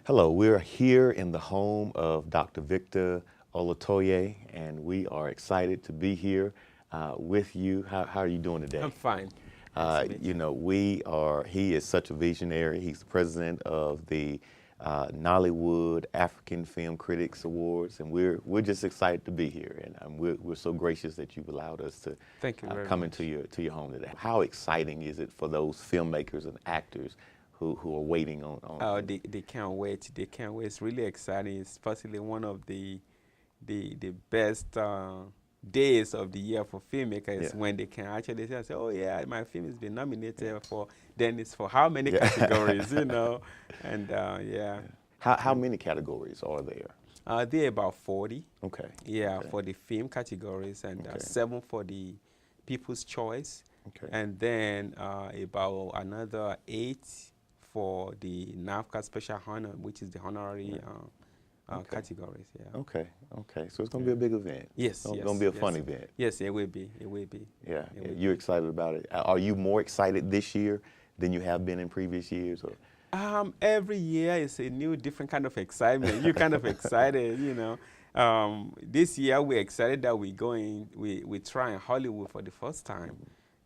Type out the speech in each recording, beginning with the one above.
Hello, we're here in the home of Dr. Victor Olatoye, and we are excited to be here with you. How are you doing I'm today? fine. Nice to meet you. He is such a visionary. He's the president of the Nollywood African Film Critics Awards, and we're just excited to be here. And we're so gracious that you've allowed us to Thank you very come into much. your home today. How exciting is it for those filmmakers and actors who are waiting Oh, on they can't wait. They can't wait. It's really exciting. It's possibly one of the best days of the year for yeah. filmmakers when they can actually say, "Oh yeah, my film has been nominated for." Then it's for how many Yeah. categories, you know? And yeah, How many categories are there? there are about 40. Okay. Yeah, Okay. for the film categories, and Okay. 7 for the People's Choice, Okay. and then about another 8 for the NAFCA Special Honor, which is the honorary Okay. categories. Yeah. Okay. Okay. So it's going to Yeah. be a big event. Yes. It's going to Yes. be a fun Yes. event. Yes. It will be. It will be. Yeah. It Yeah. will You're be. excited about it. Are you more excited this year than you have been in previous years? Or? Every year is a new, different kind of excitement. You're kind of excited, you know. This year we're excited that we're trying Hollywood for the first time,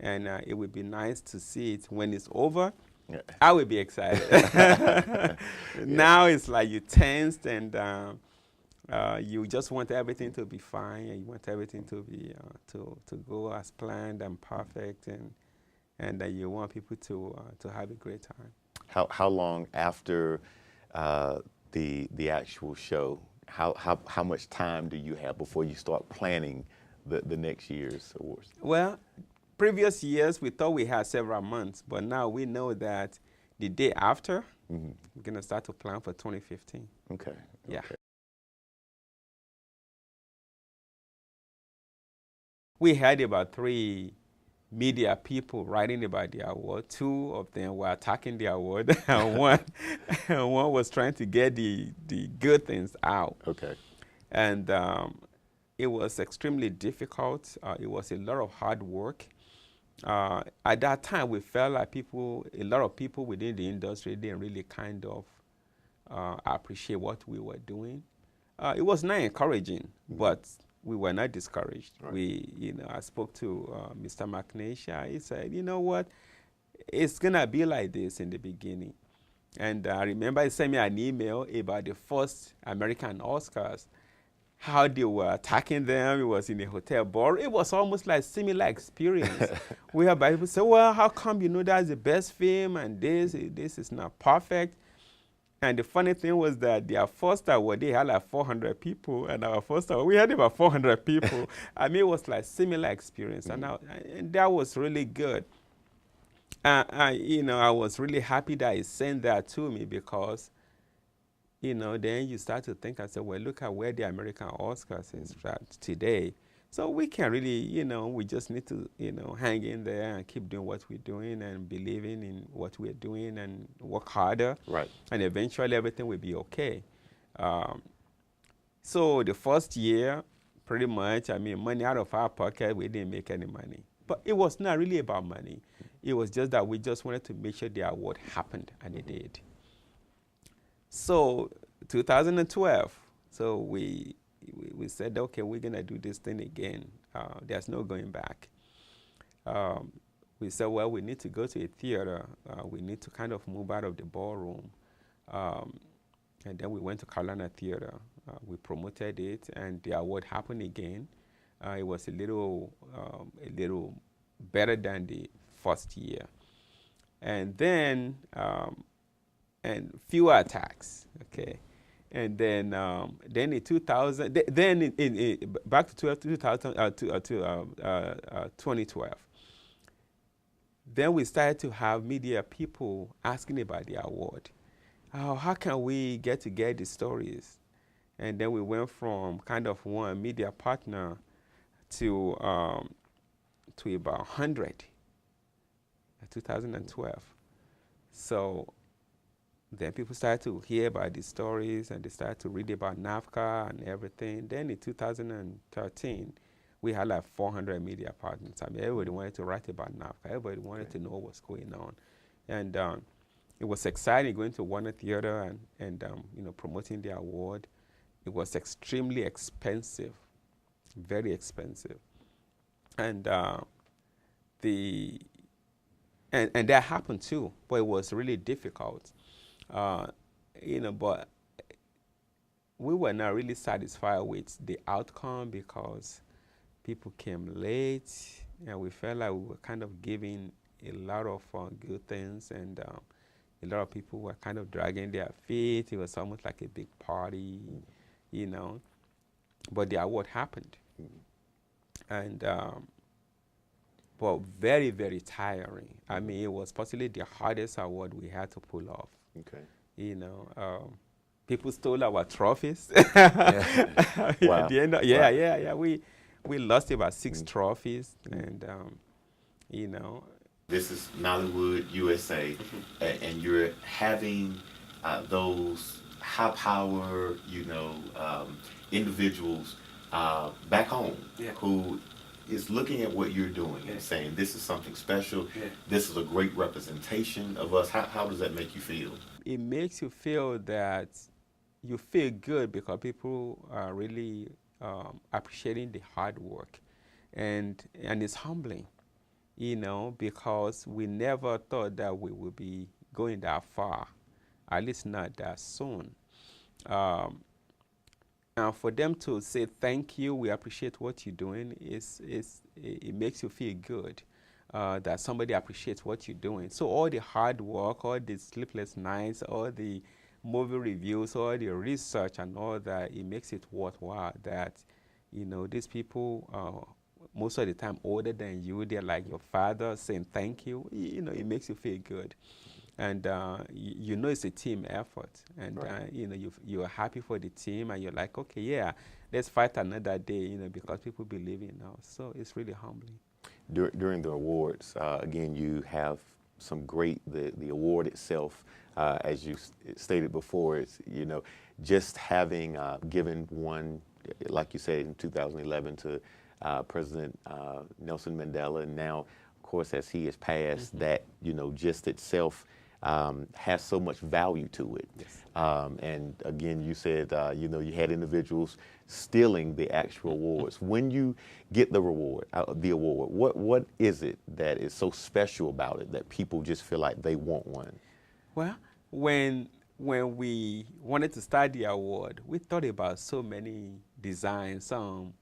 and it would be nice to see it when it's over. Yeah. I will be excited. Yeah. Now it's like you tensed and you just want everything to be fine, and you want everything to be to go as planned and perfect, and that you want people to have a great time. How long after the actual show? How much time do you have before you start planning the next year's awards? Well, previous years we thought we had several months, but now we know that the day after, we're gonna start to plan for 2015. Okay. Yeah. Okay. We had about 3 media people writing about the award. 2 of them were attacking the award, and one was trying to get the good things out. Okay. And it was extremely difficult. It was a lot of hard work. At that time, we felt like a lot of people within the industry didn't really kind of appreciate what we were doing. It was not encouraging, but we were not discouraged. Right. I spoke to Mr. McNaisha. He said, you know what, it's gonna be like this in the beginning. And I remember he sent me an email about the first American Oscars, how they were attacking them. It was in a hotel bar. It was almost like similar experience. We have people say, well, how come that's the best film and this is not perfect? And the funny thing was that their first award, they had like 400 people, and our first award, we had about 400 people. I mean, it was like similar experience, and that was really good. I was really happy that he sent that to me because, then you start to think and say, well, look at where the American Oscars is at today. So we can really, we just need to, hang in there and keep doing what we're doing and believing in what we're doing and work harder. Right. And eventually everything will be okay. So the first year, pretty much, money out of our pocket, we didn't make any money. But it was not really about money. It was just that we just wanted to make sure the award happened, and it did. So 2012, so we said, okay, we're gonna do this thing again. There's no going back. We said, well, we need to go to a theater. We need to kind of move out of the ballroom. And then we went to Carolina Theater. We promoted it, and the award happened again. It was a little better than the first year. And then, and fewer attacks, okay? And then in 2000, back to 2012, then we started to have media people asking about the award. How can we get the stories? And then we went from kind of one media partner to about 100 in 2012. So then people started to hear about the stories, and they started to read about NAFCA and everything. Then in 2013, we had like 400 media partners. Everybody wanted to write about NAFCA. Everybody wanted to know what's going on. And it was exciting going to Warner Theater and you know, promoting the award. It was extremely expensive, very expensive, and and that happened too, but it was really difficult, you know. But we were not really satisfied with the outcome because people came late, and we felt like we were kind of giving a lot of good things, and a lot of people were kind of dragging their feet. It was almost like a big party, you know. But the award happened, and but very, very tiring. I mean, it was possibly the hardest award we had to pull off. Okay. You know, people stole our trophies. Yeah. Wow. At the end yeah. We lost about 6 trophies, and you know. This is Nollywood, USA, and you're having those high power, you know, individuals back home who is looking at what you're doing and saying, this is something special, this is a great representation of us. How does that make you feel? It makes you feel that you feel good because people are really appreciating the hard work, and it's humbling, you know, because we never thought that we would be going that far, at least not that soon. And for them to say thank you, we appreciate what you're doing, it makes you feel good that somebody appreciates what you're doing. So all the hard work, all the sleepless nights, all the movie reviews, all the research and all that, it makes it worthwhile that, you know, these people, most of the time older than you, they're like your father saying thank you. You know, it makes you feel good. And you know it's a team effort, and you know you're happy for the team, and you're like, okay, yeah, let's fight another day, you know, because people believe in us. So it's really humbling. During the awards, again, you have some great the award itself, as you stated before. It's, you know, just having given one, like you said, in 2011 to President Nelson Mandela, and now, of course, as he has passed, that, you know, just itself has so much value to it. Yes. And again, you said, you know, you had individuals stealing the actual awards. When you get the award, what is it that is so special about it that people just feel like they want one? Well, when we wanted to start the award, we thought about so many designs, some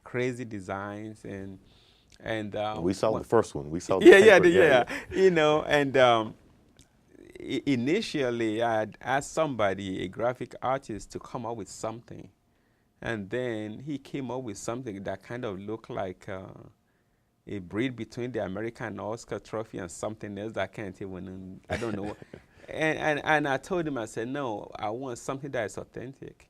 crazy designs, and we saw the first one. We saw the yeah. You know, and initially I had asked somebody, a graphic artist, to come up with something, and then he came up with something that kind of looked like a breed between the American Oscar trophy and something else that I can't even, I don't know. and I told him, I said, no, I want something that is authentic.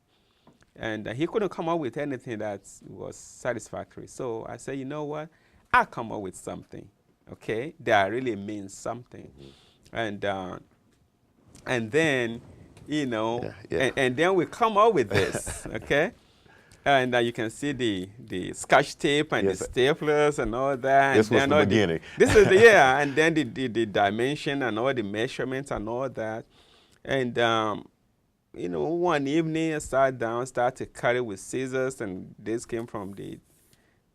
And he couldn't come up with anything that was satisfactory. So I said, you know what? I'll come up with something, okay, that really means something. And then, you know, and then we come up with this, okay? And you can see the scotch tape and the staplers and all that. This was the beginning. This is and then the dimension and all the measurements and all that. And, you know, one evening I sat down, started to cut it with scissors, and this came from the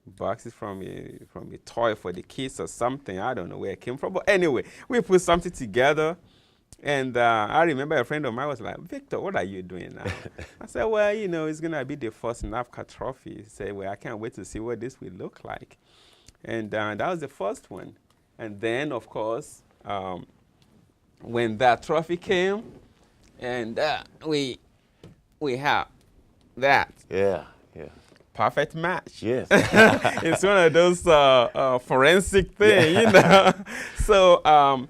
boxes from a toy for the kids or something. I don't know where it came from. But anyway, we put something together. And I remember a friend of mine was like, Victor, what are you doing now? I said, well, you know, it's going to be the first NAFCA trophy. He said, well, I can't wait to see what this will look like. And that was the first one. And then, of course, when that trophy came, and we have that. Yeah. Perfect match. Yes. It's one of those forensic things, you know. So,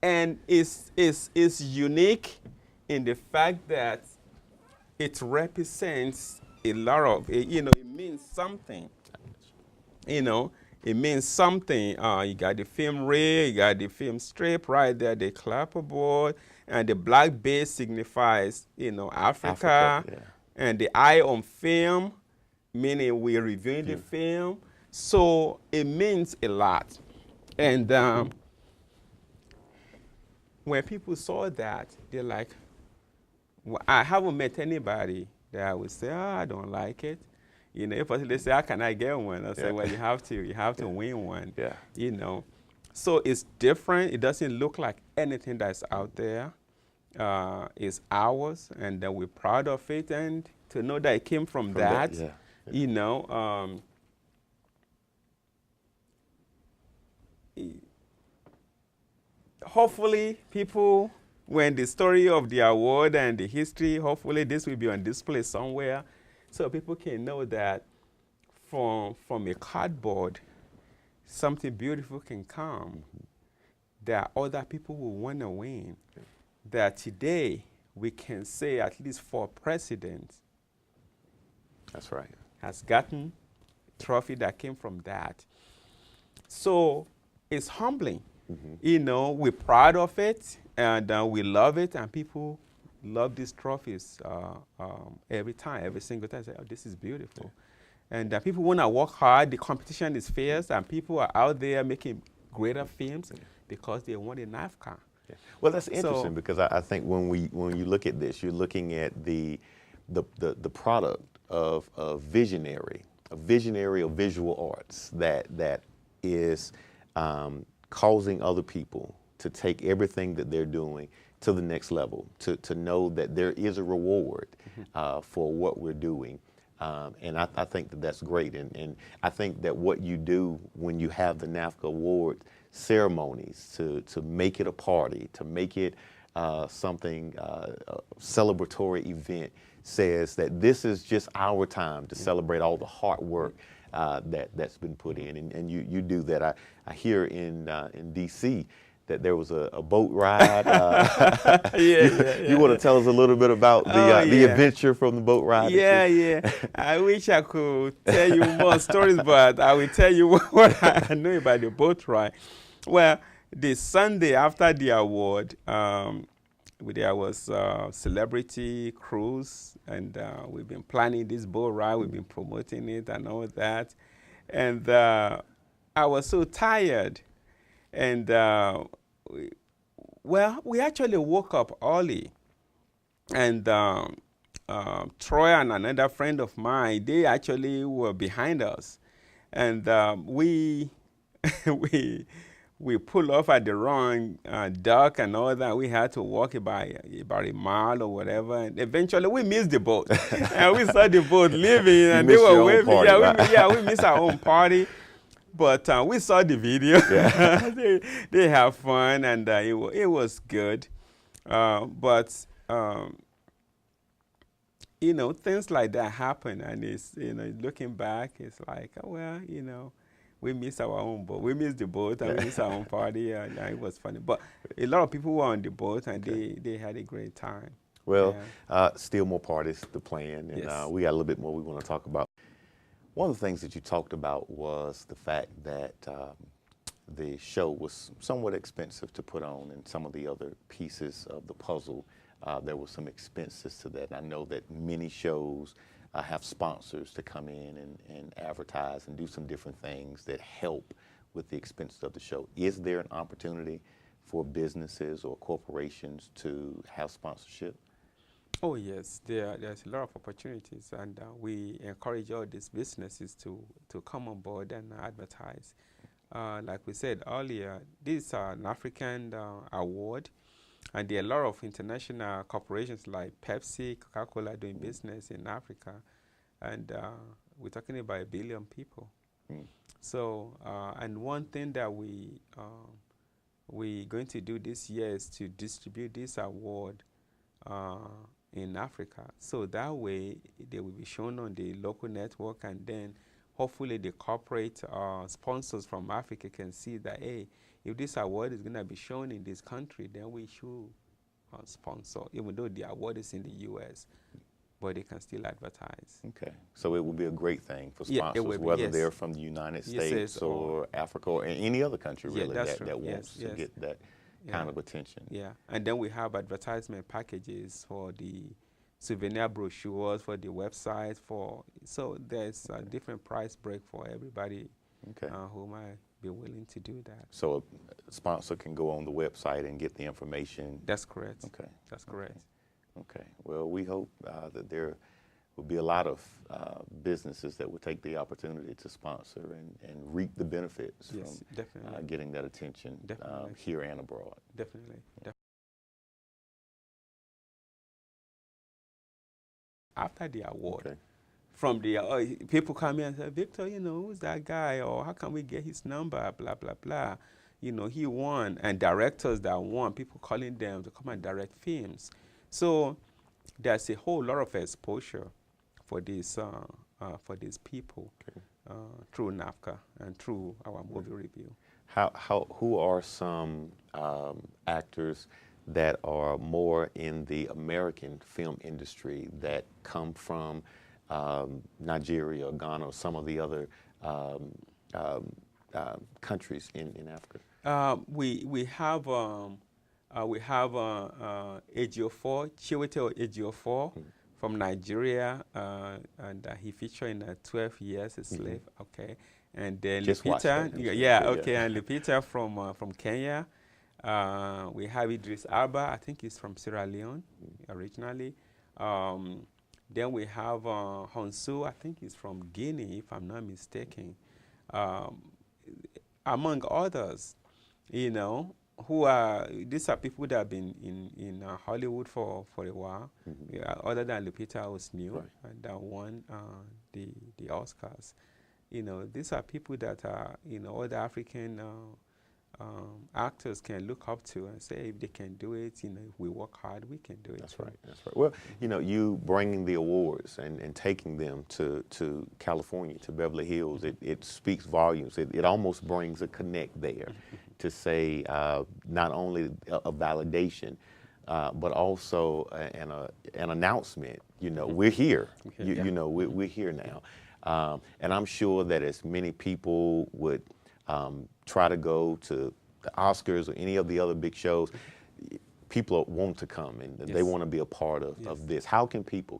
and it's unique in the fact that it represents a lot of, you know, it means something. You know, it means something. You got the film reel, you got the film strip right there, the clapperboard, and the black base signifies, you know, Africa. And the eye on film, meaning we're reviewing the film. So it means a lot. And when people saw that, they're like, well, I haven't met anybody that would say, oh, I don't like it. You know, if they say, how can I get one? I say, well, you have to win one. Yeah. You know, so it's different. It doesn't look like anything that's out there. It's ours, and we're proud of it. And to know that it came from that, yeah. you know, hopefully people, when the story of the award and the history, hopefully this will be on display somewhere so people can know that from a cardboard, something beautiful can come, that other people will want to win. That today we can say at least 4 presidents That's right. has gotten trophy that came from that. So it's humbling. You know, we're proud of it, and we love it, and people love these trophies every time, every single time. Say, oh, this is beautiful. Yeah. And people want to work hard. The competition is fierce, and people are out there making greater films because they want a NAFCA. Yeah. Well, that's interesting because I think when you look at this, you're looking at the product of a visionary of visual arts that is causing other people to take everything that they're doing to the next level, to know that there is a reward for what we're doing. And I think that that's great. And I think that what you do when you have the NAFCA Award ceremonies, to make it a party, to make it something, a celebratory event, says that this is just our time to celebrate all the hard work that's been put in. And you do that. I hear in D.C. that there was a boat ride. You want to tell us a little bit about the adventure from the boat ride? Yeah. I wish I could tell you more stories, but I will tell you what I know about the boat ride. Well, the Sunday after the award, there was a celebrity cruise, and we've been planning this boat ride. We've been promoting it and all that. And I was so tired. And we actually woke up early, and Troy and another friend of mine, they actually were behind us, and we pulled off at the wrong dock and all that. We had to walk about a mile or whatever, and eventually we missed the boat, and we saw the boat leaving, and they were waving. We missed our own party. But we saw the video. Yeah. they have fun, and it was good. But you know, things like that happen, and it's, you know, looking back, it's like, oh, well, you know, we missed our own boat. We missed the boat, and we missed our own party, and it was funny. But a lot of people were on the boat, and they had a great time. Well, still more parties to plan, and we got a little bit more we want to talk about. One of the things that you talked about was the fact that the show was somewhat expensive to put on, and some of the other pieces of the puzzle, there were some expenses to that. And I know that many shows have sponsors to come in and advertise and do some different things that help with the expenses of the show. Is there an opportunity for businesses or corporations to have sponsorship? Oh yes, there's a lot of opportunities, and we encourage all these businesses to come on board and advertise. Like we said earlier, this is an African award, and there are a lot of international corporations like Pepsi, Coca-Cola doing business in Africa, and we're talking about 1 billion people. So, and one thing that we're going to do this year is to distribute this award in Africa. So that way they will be shown on the local network, and then hopefully the corporate sponsors from Africa can see that, hey, if this award is going to be shown in this country, then we should sponsor, even though the award is in the U.S., but they can still advertise. Okay. So it will be a great thing for sponsors, whether they're from the United States or Africa or any other country, really, that wants to get that kind of attention. Yeah, and then we have advertisement packages for the souvenir brochures, for the website, so there's a different price break for everybody who might be willing to do that. So a sponsor can go on the website and get the information. That's correct. Okay. That's correct. Okay. Well, we hope that there will be a lot of businesses that will take the opportunity to sponsor and reap the benefits Yes, from definitely. getting that attention Definitely. here and abroad. Definitely. After the award, Okay. from the people come in and say, Victor, you know, who's that guy? Or how can we get his number? Blah, blah, blah. You know, he won. And directors that won, people calling them to come and direct films. So there's a whole lot of exposure for these people through NAFCA and through our movie review. Who are some actors that are more in the American film industry that come from Nigeria or Ghana or some of the other countries in Africa? We have Ejiofor, Chiwetel Ejiofor from Nigeria, and he featured in 12 Years a Slave. Okay, and then Lupita, and Lupita from Kenya. We have Idris Elba, I think he's from Sierra Leone originally. Then we have Honsu, I think he's from Guinea, if I'm not mistaken. Among others, you know, these are people that have been in Hollywood for a while. Other than Lupita, was new and that won the Oscars. You know, these are people that are, you know, other African actors can look up to and say, if they can do it, you know, if we work hard, we can do it. That's right. That's right. Well, you know, you bringing the awards and taking them to California, to Beverly Hills, it speaks volumes. It almost brings a connect there to say not only a validation, but also an announcement. You know, we're here. You know, we're here now. And I'm sure that as many people would try to go to the Oscars or any of the other big shows, people want to come and they want to be a part of this. How can people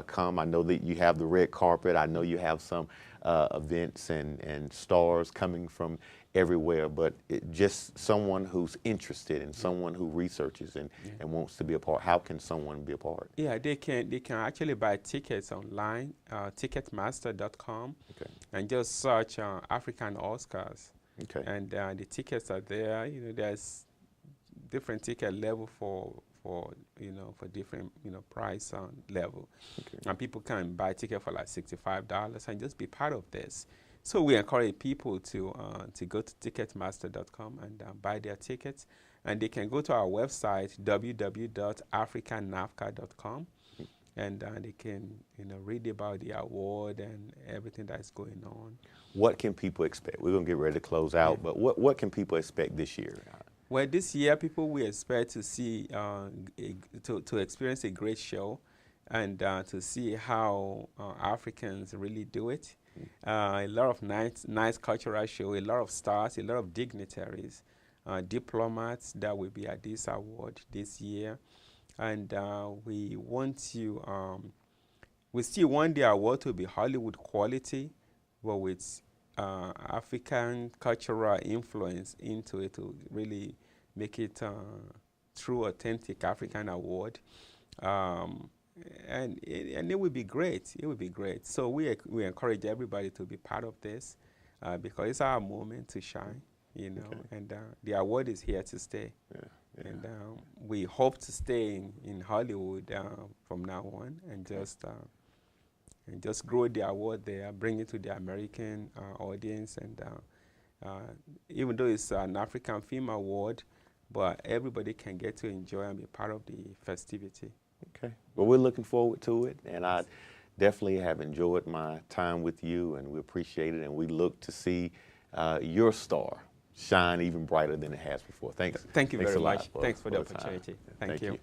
come? I know that you have the red carpet. I know you have some events and stars coming from everywhere, but just someone who's interested and someone who researches and wants to be a part. How can someone be a part? Yeah, they can actually buy tickets online, ticketmaster.com, and just search African Oscars. Okay. And the tickets are there. You know, there's different ticket level for different price level, and people can buy ticket for like $65 and just be part of this. So we encourage people to go to ticketmaster.com and buy their tickets, and they can go to our website www.africannafca.com, and they can read about the award and everything that's going on. What can people expect? We're gonna get ready to close out, but what can people expect this year? Well, this year people will expect to see to experience a great show, and to see how Africans really do it. A lot of nice cultural show, a lot of stars, a lot of dignitaries, diplomats that will be at this award this year. And we still want the award to be Hollywood quality, but with African cultural influence into it to really make it true, authentic African award. And it would be great. It would be great. So we encourage everybody to be part of this because it's our moment to shine, and the award is here to stay. And we hope to stay in Hollywood from now on and just grow the award there, bring it to the American audience. And even though it's an African Film Award, but everybody can get to enjoy and be part of the festivity. Okay. Well, we're looking forward to it, and I definitely have enjoyed my time with you, and we appreciate it, and we look to see your star shine even brighter than it has before. Thanks. Thank you very much. Lot Thanks for the opportunity. Thank you.